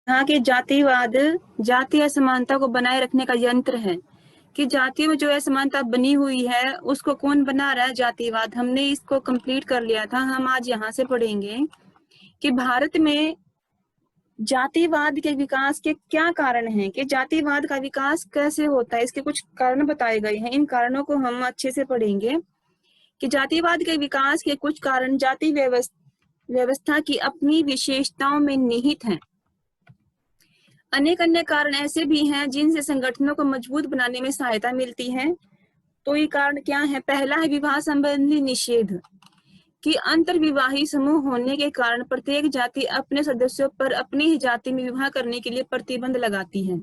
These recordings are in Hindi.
यहाँ के जातिवाद जातीय असमानता को बनाए रखने का यंत्र है कि जातियों में जो असमानता बनी हुई है उसको कौन बना रहा है, जातिवाद। हमने इसको कंप्लीट कर लिया था। हम आज यहाँ से पढ़ेंगे कि भारत में जातिवाद के विकास के क्या कारण हैं, कि जातिवाद का विकास कैसे होता है, इसके कुछ कारण बताए गए हैं। इन कारणों को हम अच्छे से पढ़ेंगे कि जातिवाद के विकास के कुछ कारण जाति व्यवस्था की अपनी विशेषताओं में निहित हैं। अनेक अन्य कारण ऐसे भी हैं जिनसे संगठनों को मजबूत बनाने में सहायता मिलती है। तो ये कारण क्या है? पहला है विवाह संबंधी निषेध, कि अंतर्विवाही समूह होने के कारण प्रत्येक जाति अपने सदस्यों पर अपनी ही जाति में विवाह करने के लिए प्रतिबंध लगाती है।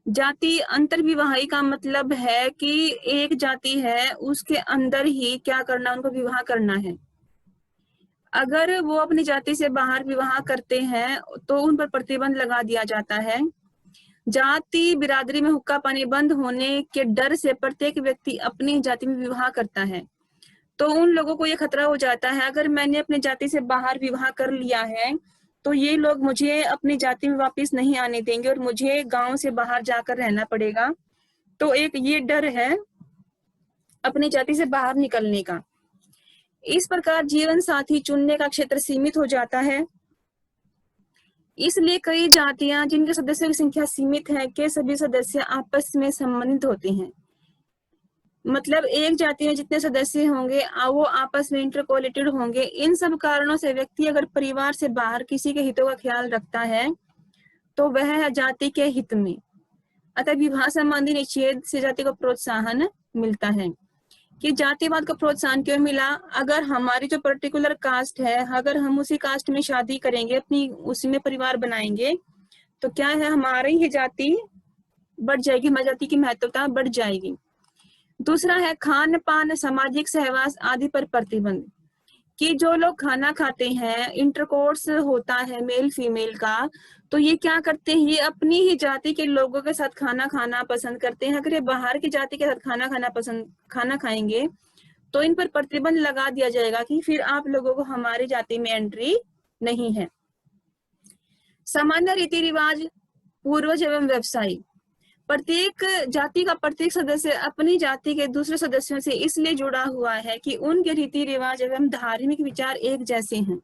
जाति अंतर्विवाही का मतलब है कि एक जाति है उसके अंदर ही क्या करना, उनको विवाह करना है। अगर वो अपनी जाति से बाहर विवाह करते हैं तो उन पर प्रतिबंध लगा दिया जाता है। जाति बिरादरी में हुक्का पानी बंद होने के डर से प्रत्येक व्यक्ति अपनी जाति में विवाह करता है। तो उन लोगों को ये खतरा हो जाता है, अगर मैंने अपनी जाति से बाहर विवाह कर लिया है तो ये लोग मुझे अपनी जाति में वापस नहीं आने देंगे और मुझे गांव से बाहर जाकर रहना पड़ेगा। तो एक ये डर है अपनी जाति से बाहर निकलने का। इस प्रकार जीवन साथी चुनने का क्षेत्र सीमित हो जाता है। इसलिए कई जातियां जिनके सदस्यों की संख्या सीमित है के सभी सदस्य आपस में संबंधित होते हैं। मतलब एक जाति में जितने सदस्य होंगे वो आपस में इंटरकोलेटेड होंगे। इन सब कारणों से व्यक्ति अगर परिवार से बाहर किसी के हितों का ख्याल रखता है तो वह है जाति के हित में। अतः विवाह संबंधी निषेध से जाति को प्रोत्साहन मिलता है। कि जातिवाद को प्रोत्साहन क्यों मिला? अगर हमारी जो पर्टिकुलर कास्ट है, अगर हम उसी कास्ट में शादी करेंगे, अपनी उसी में परिवार बनाएंगे, तो क्या है, हमारी ही जाति बढ़ जाएगी, हमारी जाति की महत्वता बढ़ जाएगी। दूसरा है खान पान, सामाजिक सहवास आदि पर प्रतिबंध, कि जो लोग खाना खाते हैं, इंटरकोर्स होता है मेल फीमेल का, तो ये क्या करते हैं, ये अपनी ही जाति के लोगों के साथ खाना खाना पसंद करते हैं। अगर ये बाहर की जाति के साथ खाना खाएंगे तो इन पर प्रतिबंध लगा दिया जाएगा कि फिर आप लोगों को हमारी जाति में एंट्री नहीं है। सामान्य रीति रिवाज, पूर्वज एवं व्यवसायी, प्रत्येक जाति का प्रत्येक सदस्य अपनी जाति के दूसरे सदस्यों से इसलिए जुड़ा हुआ है कि उनके रीति रिवाज एवं धार्मिक विचार एक जैसे हैं।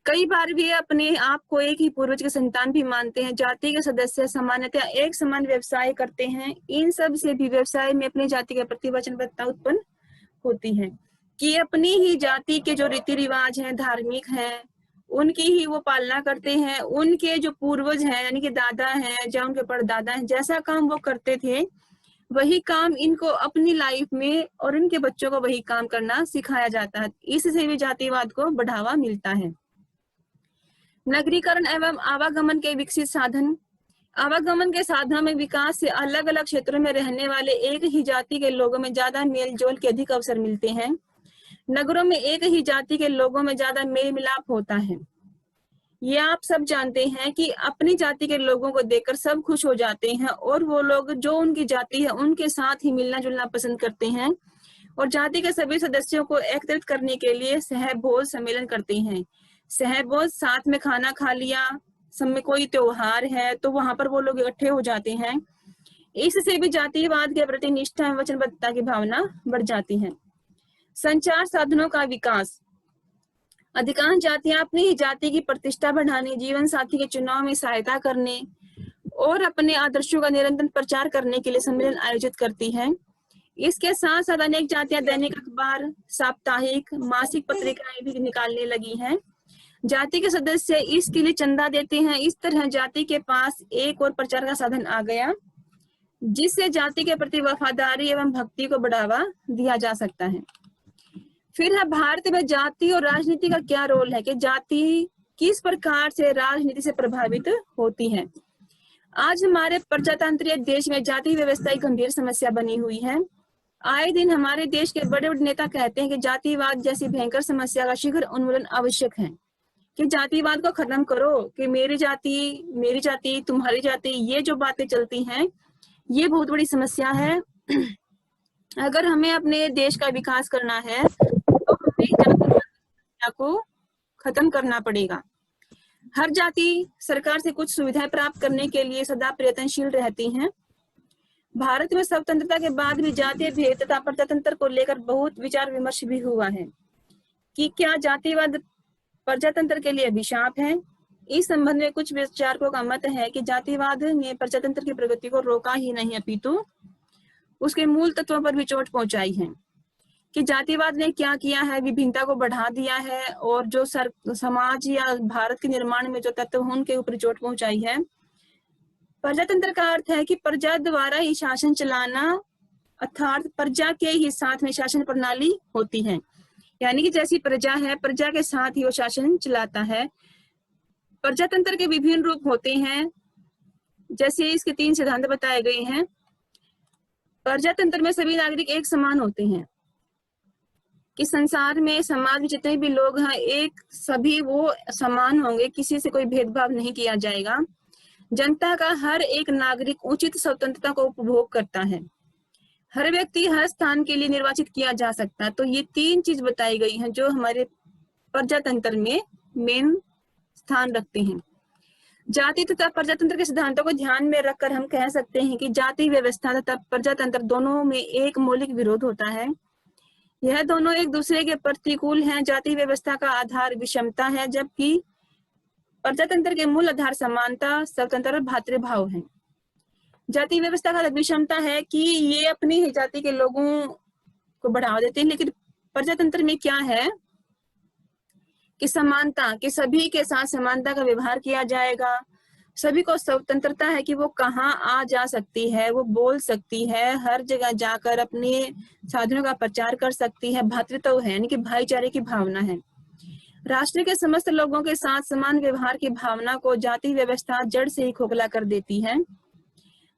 कई बार भी अपने आप को एक ही पूर्वज के संतान भी मानते हैं। जाति के सदस्य सामान्यतः एक समान व्यवसाय करते हैं। इन सब से भी व्यवसाय में अपनी जाति के प्रति वचनबद्धता उत्पन्न होती है कि अपनी ही जाति के जो रीति रिवाज हैं, धार्मिक हैं, उनकी ही वो पालना करते हैं। उनके जो पूर्वज हैं यानी कि दादा हैं या उनके परदादा हैं, जैसा काम वो करते थे वही काम इनको अपनी लाइफ में और उनके बच्चों को वही काम करना सिखाया जाता है। इससे भी जातिवाद को बढ़ावा मिलता है। नगरीकरण एवं आवागमन के विकसित साधन, आवागमन के साधनों में विकास से अलग अलग क्षेत्रों में रहने वाले एक ही जाति के लोगों में ज्यादा मेल जोल के अधिक अवसर मिलते हैं। नगरों में एक ही जाति के लोगों में ज्यादा मेल मिलाप होता है। ये आप सब जानते हैं कि अपनी जाति के लोगों को देखकर सब खुश हो जाते हैं और वो लोग जो उनकी जाति है उनके साथ ही मिलना जुलना पसंद करते हैं और जाति के सभी सदस्यों को एकत्रित करने के लिए सहभोज सम्मेलन करते हैं। सहभोज, साथ में खाना खा लिया, सब में कोई त्योहार है तो वहां पर वो लोग इकट्ठे हो जाते हैं। इससे भी जातिवाद के प्रति निष्ठा एवं वचनबद्धता की भावना बढ़ जाती है। संचार साधनों का विकास, अधिकांश जातियां अपनी ही जाति की प्रतिष्ठा बढ़ाने, जीवन साथी के चुनाव में सहायता करने और अपने आदर्शों का निरंतर प्रचार करने के लिए सम्मेलन आयोजित करती हैं। इसके साथ साथ अनेक जातियां दैनिक अखबार, साप्ताहिक, मासिक पत्रिकाएं भी निकालने लगी हैं। जाति के सदस्य इसके लिए चंदा देते हैं। इस तरह जाति के पास एक और प्रचार का साधन आ गया जिससे जाति के प्रति वफादारी एवं भक्ति को बढ़ावा दिया जा सकता है। फिर है भारत में जाति और राजनीति का क्या रोल है, कि जाति किस प्रकार से राजनीति से प्रभावित होती है। आज हमारे प्रजातांत्रिक देश में जाति व्यवस्था एक गंभीर समस्या बनी हुई है। आए दिन हमारे देश के बड़े बड़े नेता कहते हैं कि जातिवाद जैसी भयंकर समस्या का शीघ्र उन्मूलन आवश्यक है, कि जातिवाद को खत्म करो, कि मेरी जाति तुम्हारी जाति, ये जो बातें चलती हैं ये बहुत बड़ी समस्या है। अगर हमें अपने देश का विकास करना है तो हमें जाति को खत्म करना पड़ेगा। हर जाति सरकार से कुछ सुविधाएं प्राप्त करने के लिए सदा प्रयत्नशील रहती हैं। भारत में स्वतंत्रता के बाद भी जातीय भेद तथा प्रजातंत्र को लेकर बहुत विचार विमर्श भी हुआ है कि क्या जातिवाद प्रजातंत्र के लिए अभिशाप है। इस संबंध में कुछ विचारकों का मत है कि जातिवाद ने प्रजातंत्र की प्रगति को रोका ही नहीं अपितु उसके मूल तत्वों पर भी चोट पहुंचाई है। कि जातिवाद ने क्या किया है, विभिन्नता को बढ़ा दिया है और जो समाज या भारत के निर्माण में जो तत्व हैं उनके ऊपर चोट पहुंचाई है। प्रजातंत्र का अर्थ है कि प्रजा द्वारा ही शासन चलाना, अर्थात प्रजा के ही साथ में शासन प्रणाली होती है, यानी कि जैसी प्रजा है प्रजा के साथ ही वो शासन चलाता है। प्रजातंत्र के विभिन्न रूप होते हैं, जैसे इसके 3 सिद्धांत बताए गए हैं। प्रजातंत्र में सभी नागरिक एक समान होते हैं, कि संसार में समाज में जितने भी लोग हैं एक सभी वो समान होंगे, किसी से कोई भेदभाव नहीं किया जाएगा। जनता का हर एक नागरिक उचित स्वतंत्रता को उपभोग करता है। हर व्यक्ति हर स्थान के लिए निर्वाचित किया जा सकता है। तो ये 3 चीज बताई गई हैं जो हमारे प्रजातंत्र में मेन स्थान रखते हैं। जाति तथा प्रजातंत्र के सिद्धांतों को ध्यान में रखकर हम कह सकते हैं कि जाति व्यवस्था तथा प्रजातंत्र दोनों में एक मौलिक विरोध होता है। यह दोनों एक दूसरे के प्रतिकूल हैं। जाति व्यवस्था का आधार विषमता है, जबकि प्रजातंत्र के मूल आधार समानता, स्वतंत्रता और भातृभाव है। जाति व्यवस्था का विषमता है कि ये अपनी ही जाति के लोगों को बढ़ावा देते हैं, लेकिन प्रजातंत्र में क्या है कि समानता, कि सभी के साथ समानता का व्यवहार किया जाएगा। सभी को स्वतंत्रता है कि वो कहाँ आ जा सकती है, वो बोल सकती है, हर जगह जाकर अपने साधनों का प्रचार कर सकती है। भातृत्व है, यानी कि भाईचारे की भावना है। राष्ट्र के समस्त लोगों के साथ समान व्यवहार की भावना को जाति व्यवस्था जड़ से ही खोखला कर देती है।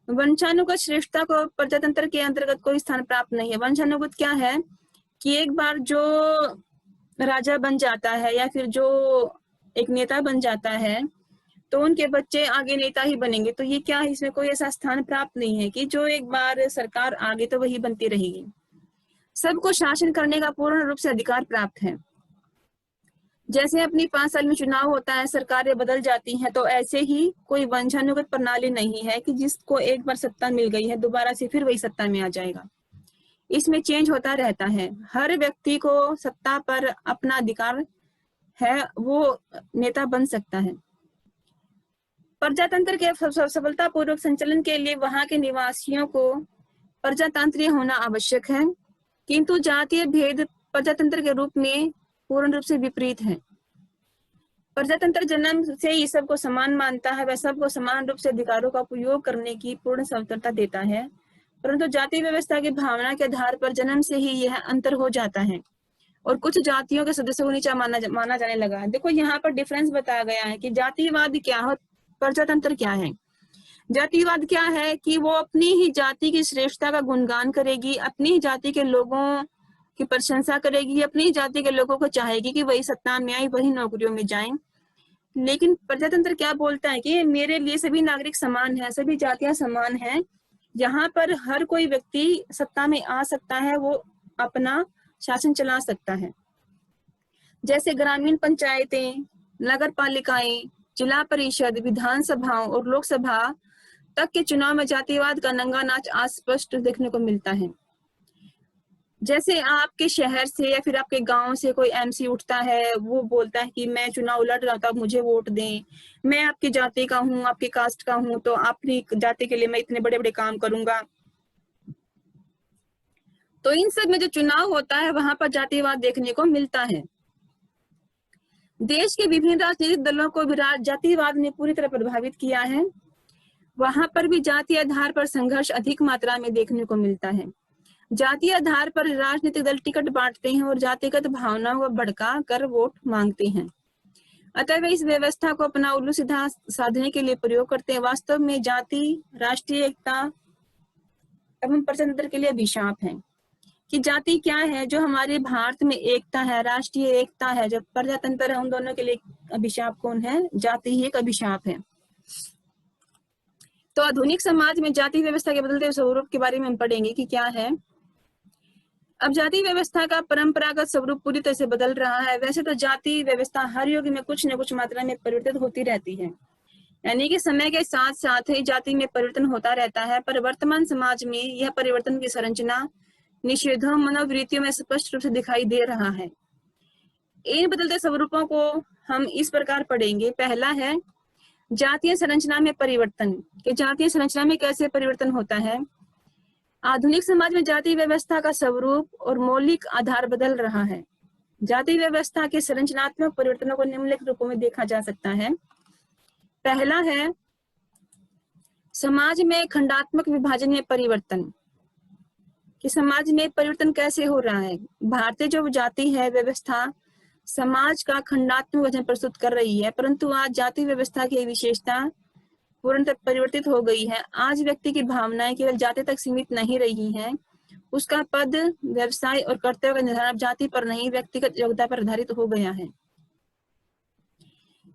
वंशानुगत श्रेष्ठता को प्रजातंत्र के अंतर्गत कोई स्थान प्राप्त नहीं है। वंशानुगत क्या है कि एक बार जो राजा बन जाता है या फिर जो एक नेता बन जाता है तो उनके बच्चे आगे नेता ही बनेंगे। तो ये क्या है, इसमें कोई ऐसा स्थान प्राप्त नहीं है कि जो एक बार सरकार आगे तो वही बनती रहेगी। सबको शासन करने का पूर्ण रूप से अधिकार प्राप्त है। जैसे अपनी 5 साल में चुनाव होता है, सरकारें बदल जाती हैं, तो ऐसे ही कोई वंशानुगत प्रणाली नहीं है कि जिसको एक बार सत्ता मिल गई है दोबारा से फिर वही सत्ता में आ जाएगा। इसमें चेंज होता रहता है। हर व्यक्ति को सत्ता पर अपना अधिकार है, वो नेता बन सकता है। प्रजातंत्र के सफलतापूर्वक संचालन के लिए वहां के निवासियों को प्रजातंत्रीय होना आवश्यक है, किंतु जातीय भेद प्रजातंत्र के रूप में पूर्ण रूप से विपरीत है। प्रजातंत्र जन्म से ही सबको समान मानता है, वह सबको समान रूप से अधिकारों का उपयोग करने की पूर्ण स्वतंत्रता देता है, परंतु जाति व्यवस्था की भावना के आधार पर जन्म से ही यह अंतर हो जाता है और कुछ जातियों के सदस्यों को नीचा माना जाने लगा है। देखो यहाँ पर डिफरेंस बताया गया है कि जातिवाद क्या है, प्रजातंत्र क्या है। जातिवाद क्या है कि वो अपनी ही जाति की श्रेष्ठता का गुणगान करेगी, अपनी ही जाति के लोगों की प्रशंसा करेगी, अपनी जाति के लोगों को चाहेगी कि वही सत्ता में आए, वही नौकरियों में जाएं। लेकिन प्रजातंत्र क्या बोलता है कि मेरे लिए सभी नागरिक समान हैं, सभी जातियां समान हैं, यहाँ पर हर कोई व्यक्ति सत्ता में आ सकता है, वो अपना शासन चला सकता है। जैसे ग्रामीण पंचायतें, नगर पालिकाएं, जिला परिषद, विधानसभाओं और लोकसभा तक के चुनाव में जातिवाद का नंगा नाच अस्पष्ट देखने को मिलता है। जैसे आपके शहर से या फिर आपके गांव से कोई एमसी उठता है, वो बोलता है कि मैं चुनाव लड़ रहा था, मुझे वोट दें, मैं आपकी जाति का हूँ, आपकी कास्ट का हूँ, तो अपनी जाति के लिए मैं इतने बड़े बड़े काम करूंगा। तो इन सब में जो चुनाव होता है वहां पर जातिवाद देखने को मिलता है। देश के विभिन्न राजनीतिक दलों को भी जातिवाद ने पूरी तरह प्रभावित किया है। वहां पर भी जातीय आधार पर संघर्ष अधिक मात्रा में देखने को मिलता है। जातीय आधार पर राजनीतिक दल टिकट बांटते हैं और जातिगत भावनाओं को भड़का कर वोट मांगते हैं। अतः वे इस व्यवस्था को अपना उल्लू सीधा साधने के लिए प्रयोग करते हैं। वास्तव में जाति राष्ट्रीय एकता एवं प्रजातंत्र के लिए अभिशाप है। कि जाति क्या है, जो हमारे भारत में एकता है, राष्ट्रीय एकता है, जो प्रजातंत्र है, उन दोनों के लिए अभिशाप कौन है? जाति ही एक अभिशाप है। तो आधुनिक समाज में जाति व्यवस्था के बदलते स्वरूप के बारे में हम पढ़ेंगे कि क्या है। अब जाति व्यवस्था का परंपरागत स्वरूप पूरी तरह से बदल रहा है। वैसे तो जाति व्यवस्था हर युग में कुछ न कुछ मात्रा में परिवर्तित होती रहती है, यानी कि समय के साथ साथ ही जाति में परिवर्तन होता रहता है, पर वर्तमान समाज में यह परिवर्तन की संरचना निषेधों मनोवृत्तियों में स्पष्ट रूप से दिखाई दे रहा है। इन बदलते स्वरूपों को हम इस प्रकार पढ़ेंगे। पहला है जातीय संरचना में परिवर्तन, कि जातीय संरचना में कैसे परिवर्तन होता है। आधुनिक समाज में जाति व्यवस्था का स्वरूप और मौलिक आधार बदल रहा है। जाति व्यवस्था के संरचनात्मक परिवर्तनों को निम्नलिखित रूपों में देखा जा सकता है। पहला है समाज में खंडात्मक विभाजन में परिवर्तन, कि समाज में परिवर्तन कैसे हो रहा है। भारतीय जो जाति है व्यवस्था समाज का खंडात्मक विभाजन प्रस्तुत कर रही है, परंतु आज जाति व्यवस्था की विशेषता पूर्णतः परिवर्तित हो गई है। आज व्यक्ति की भावनाएं केवल जाति तक सीमित नहीं रही हैं, उसका पद, व्यवसाय और कर्तव्य का निर्धारण जाति पर नहीं व्यक्तिगत योग्यता पर आधारित हो गया है।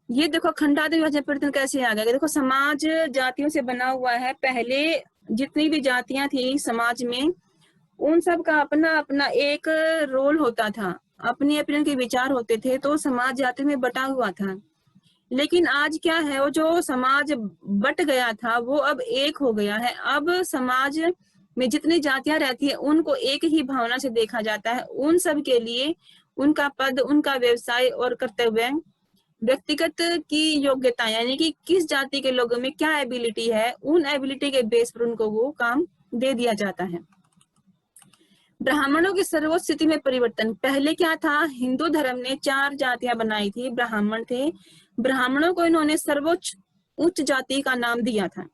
ये देखो खंडात्मक विभाजन परिवर्तन कैसे आ गया। देखो समाज जातियों से बना हुआ है। पहले जितनी भी जातियां थी समाज में, उन सब का अपना अपना एक रोल होता था, अपने अपने उनके विचार होते थे, तो समाज जाति में बटा हुआ था। लेकिन आज क्या है, वो जो समाज बट गया था वो अब एक हो गया है। अब समाज में जितनी जातियां रहती है उनको एक ही भावना से देखा जाता है। उन सब के लिए उनका पद, उनका व्यवसाय और कर्तव्य, व्यक्तिगत की योग्यता, यानी कि किस जाति के लोगों में क्या एबिलिटी है, उन एबिलिटी के बेस पर उनको वो काम दे दिया जाता है। ब्राह्मणों की सर्वोच्च स्थिति में परिवर्तन। पहले क्या था, हिंदू धर्म ने 4 जातियां बनाई थी, ब्राह्मण थे। ब्राह्मणों को इन्होंने सर्वोच्च उच्च जाति का नाम दिया था।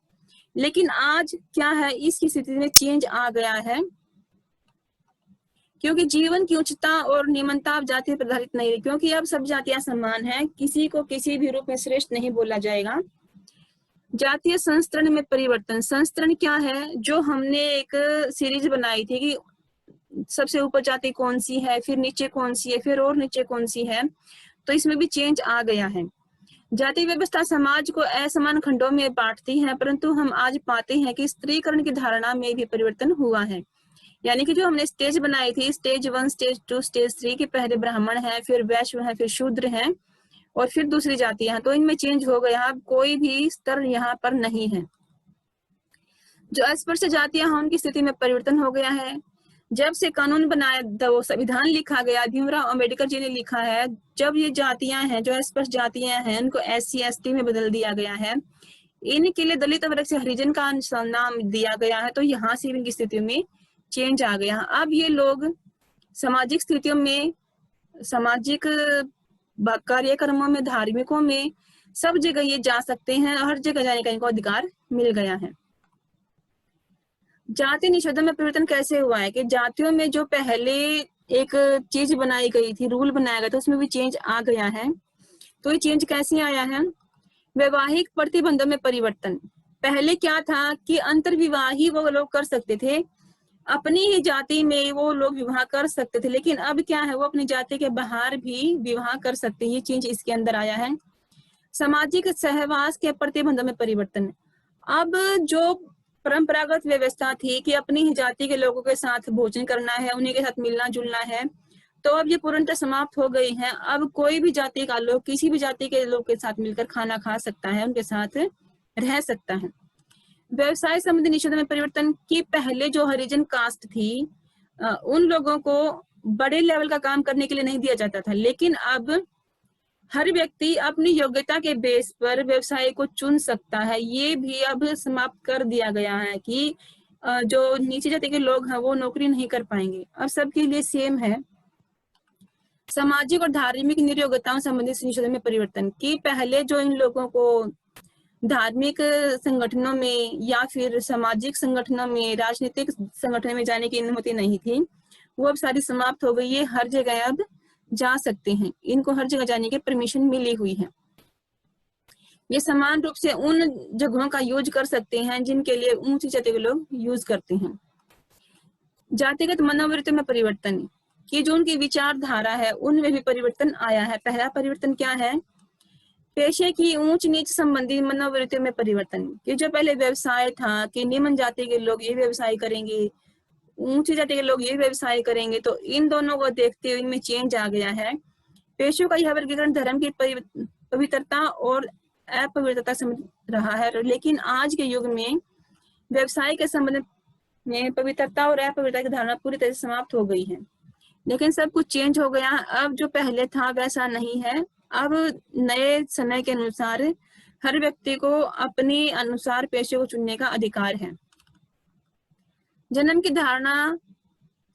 लेकिन आज क्या है, इसकी स्थिति में चेंज आ गया है, क्योंकि जीवन की उच्चता और निम्नता अब जाति पर आधारित नहीं है, क्योंकि अब सब जातियां समान हैं, किसी को किसी भी रूप में श्रेष्ठ नहीं बोला जाएगा। जातीय संस्तरण में परिवर्तन। संस्तरण क्या है, जो हमने एक सीरीज बनाई थी कि सबसे ऊपर जाति कौन सी है, फिर नीचे कौन सी है, फिर और नीचे कौन सी है, तो इसमें भी चेंज आ गया है। जाति व्यवस्था समाज को असमान खंडों में बांटती है, परंतु हम आज पाते हैं कि स्त्रीकरण की धारणा में भी परिवर्तन हुआ है। यानी कि जो हमने स्टेज बनाई थी, स्टेज 1, स्टेज 2, स्टेज 3, के पहले ब्राह्मण है, फिर वैश्य है, फिर शूद्र है और फिर दूसरी जातियां हैं, तो इनमें चेंज हो गया। अब कोई भी स्तर यहाँ पर नहीं है। जो अस्पृश्य जातियां हैं उनकी स्थिति में परिवर्तन हो गया है। जब से कानून बनाया, वो संविधान लिखा गया, भीमराव अंबेडकर जी ने लिखा है, जब ये जातियां हैं जो अस्पृश्य जातियां हैं उनको SC ST में बदल दिया गया है, इनके लिए दलित वर्ग से हरिजन का नाम दिया गया है, तो यहाँ से इनकी स्थिति में चेंज आ गया। अब ये लोग सामाजिक स्थितियों में, सामाजिक कार्यक्रमों में, धार्मिकों में, सब जगह ये जा सकते हैं, हर जगह जाने का इनको अधिकार मिल गया है। जाति निषेधों में परिवर्तन कैसे हुआ है, कि जातियों में जो पहले एक चीज बनाई गई थी, रूल बनाया गया था, उसमें भी चेंज आ गया है। तो ये चेंज कैसे आया है। वैवाहिक प्रतिबंधों में परिवर्तन। पहले क्या था कि अंतर्विवाह ही वो लोग कर सकते थे, अपनी ही जाति में वो लोग विवाह कर सकते थे, लेकिन अब क्या है, वो अपनी जाति के बाहर भी विवाह कर सकते हैं। ये चेंज इसके अंदर आया है। सामाजिक सहवास के प्रतिबंधों में परिवर्तन। अब जो परंपरागत व्यवस्था थी कि अपनी ही जाति के लोगों के साथ भोजन करना है, उन्हीं के साथ मिलना जुलना है, तो अब ये पूर्णतः समाप्त हो गई है। अब कोई भी जाति का लोग किसी भी जाति के लोग के साथ मिलकर खाना खा सकता है, उनके साथ रह सकता है। व्यवसाय संबंधी निषेधों में परिवर्तन, की पहले जो हरिजन कास्ट थी उन लोगों को बड़े लेवल का काम करने के लिए नहीं दिया जाता था, लेकिन अब हर व्यक्ति अपनी योग्यता के बेस पर व्यवसाय को चुन सकता है। ये भी अब समाप्त कर दिया गया है कि जो नीचे जाति के लोग हैं वो नौकरी नहीं कर पाएंगे, अब सबके लिए सेम है। सामाजिक और धार्मिक नियोग्यताओं संबंधित निषेधों में परिवर्तन, की पहले जो इन लोगों को धार्मिक संगठनों में या फिर सामाजिक संगठनों में, राजनीतिक संगठनों में जाने की अनुमति नहीं थी, वो अब सारी समाप्त हो गई है। हर जगह अब जा सकते हैं, इनको हर जगह जाने की परमिशन मिली हुई है। ये समान रूप से उन जगहों का यूज कर सकते हैं जिनके लिए ऊंची जाति के लोग यूज करते हैं। जातिगत मनोवृत्ति में परिवर्तन, कि जो उनकी विचारधारा है उनमें भी परिवर्तन आया है। पहला परिवर्तन क्या है, पेशे की ऊंच नीच संबंधी मनोवृत्ति में परिवर्तन, कि जो पहले व्यवसाय था कि निम्न जाति के लोग ये व्यवसाय करेंगे, ऊंची जाति के लोग ये व्यवसाय करेंगे, तो इन दोनों को देखते हुए इनमें चेंज आ गया है। पेशों का यह वर्गीकरण धर्म की पवित्रता और अपवित्रता समझ रहा है, लेकिन आज के युग में व्यवसाय के संबंध में पवित्रता और अपवित्रता की धारणा पूरी तरह से समाप्त हो गई है। लेकिन सब कुछ चेंज हो गया, अब जो पहले था वैसा नहीं है। अब नए समय के अनुसार हर व्यक्ति को अपने अनुसार पेशे को चुनने का अधिकार है। जन्म की धारणा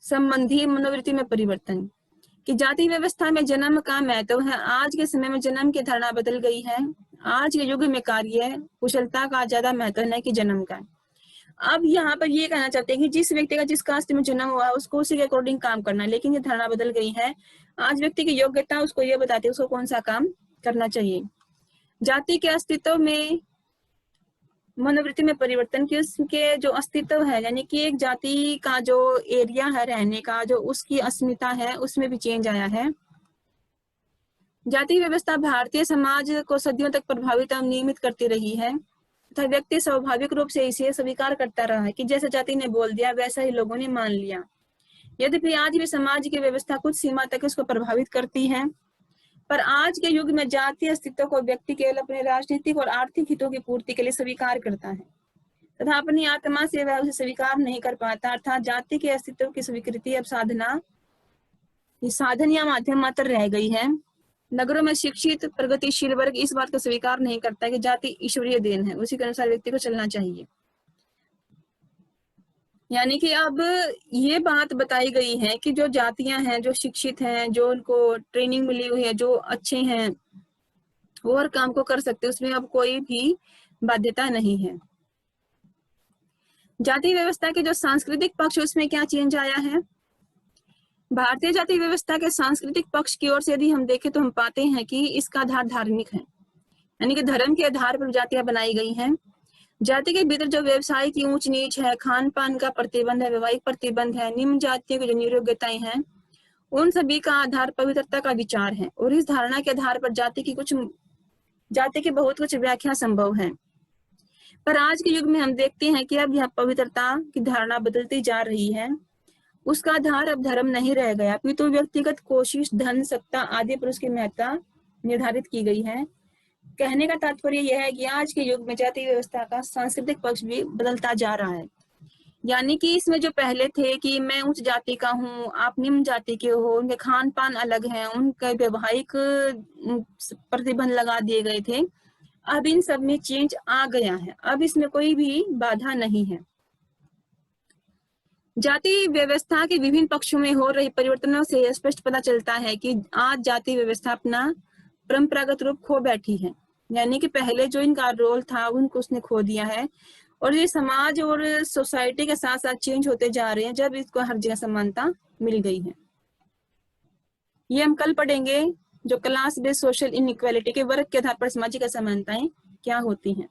संबंधी मनोवृत्ति में परिवर्तन, कि जाति व्यवस्था में जन्म का महत्व है। आज के समय में जन्म की धारणा बदल गई है। आज के युग में कार्य कुशलता का ज्यादा महत्व है कि जन्म का। अब यहाँ पर ये कहना चाहते हैं कि जिस व्यक्ति का जिस कास्ट में जन्म हुआ उसको उसी के अकॉर्डिंग काम करना, लेकिन ये धारणा बदल गई है। आज व्यक्ति की योग्यता उसको ये बताती है उसको कौन सा काम करना चाहिए। जाति के अस्तित्व में मनोवृत्ति में परिवर्तन, की उसके जो अस्तित्व है, यानी कि एक जाति का जो एरिया है रहने का, जो उसकी अस्मिता है, उसमें भी चेंज आया है। जाति व्यवस्था भारतीय समाज को सदियों तक प्रभावित और नियमित करती रही है तथा व्यक्ति स्वाभाविक रूप से इसे स्वीकार करता रहा है कि जैसा जाति ने बोल दिया वैसा ही लोगों ने मान लिया। यद्यपि आज भी समाज की व्यवस्था कुछ सीमा तक इसको प्रभावित करती है, पर आज के युग में जातीय अस्तित्व को व्यक्ति केवल अपने राजनीतिक और आर्थिक हितों की पूर्ति के लिए स्वीकार करता है तथा अपनी आत्मा से वह उसे स्वीकार नहीं कर पाता। अर्थात जाति के अस्तित्व की स्वीकृति अब साधन या माध्यम मात्र रह गई है। नगरों में शिक्षित प्रगतिशील वर्ग इस बात को स्वीकार नहीं करता कि जाति ईश्वरीय देन है, उसी के अनुसार व्यक्ति को चलना चाहिए। यानी कि अब ये बात बताई गई है कि जो जातियां हैं, जो शिक्षित हैं, जो उनको ट्रेनिंग मिली हुई है, जो अच्छे हैं, वो हर काम को कर सकते, उसमें अब कोई भी बाध्यता नहीं है। जाति व्यवस्था के जो सांस्कृतिक पक्ष, उसमें क्या चेंज आया है? भारतीय जाति व्यवस्था के सांस्कृतिक पक्ष की ओर से यदि हम देखें तो हम पाते हैं कि इसका आधार धार्मिक है, यानी कि धर्म के आधार पर जातियां बनाई गई हैं। जाति के भीतर जो व्यवसाय की ऊंच नीच है, खान पान का प्रतिबंध है, वैवाहिक प्रतिबंध है, निम्न जातियों की जो नियोग्यताएं हैं, उन सभी का आधार पवित्रता का विचार है और इस धारणा के आधार पर जाति की बहुत कुछ व्याख्या संभव है। पर आज के युग में हम देखते हैं कि अब यह पवित्रता की धारणा बदलती जा रही है। उसका आधार अब धर्म नहीं रह गया, अपितु व्यक्तिगत कोशिश, धन, सत्ता आदि पर उसकी महत्ता निर्धारित की गई है। कहने का तात्पर्य यह है कि आज के युग में जाति व्यवस्था का सांस्कृतिक पक्ष भी बदलता जा रहा है। यानी कि इसमें जो पहले थे कि मैं उच्च जाति का हूँ, आप निम्न जाति के हो, उनके खान पान अलग हैं, उनके वैवाहिक प्रतिबंध लगा दिए गए थे, अब इन सब में चेंज आ गया है। अब इसमें कोई भी बाधा नहीं है। जाति व्यवस्था के विभिन्न पक्षों में हो रही परिवर्तनों से स्पष्ट पता चलता है कि आज जाति व्यवस्था अपना परंपरागत रूप खो बैठी है। यानी कि पहले जो इनका रोल था उनको उसने खो दिया है और ये समाज और सोसाइटी के साथ साथ चेंज होते जा रहे हैं जब इसको हर जगह समानता मिल गई है। ये हम कल पढ़ेंगे, जो क्लास बेस्ड सोशल इनइक्वालिटी के वर्ग के आधार पर सामाजिक असमानताएं क्या होती हैं।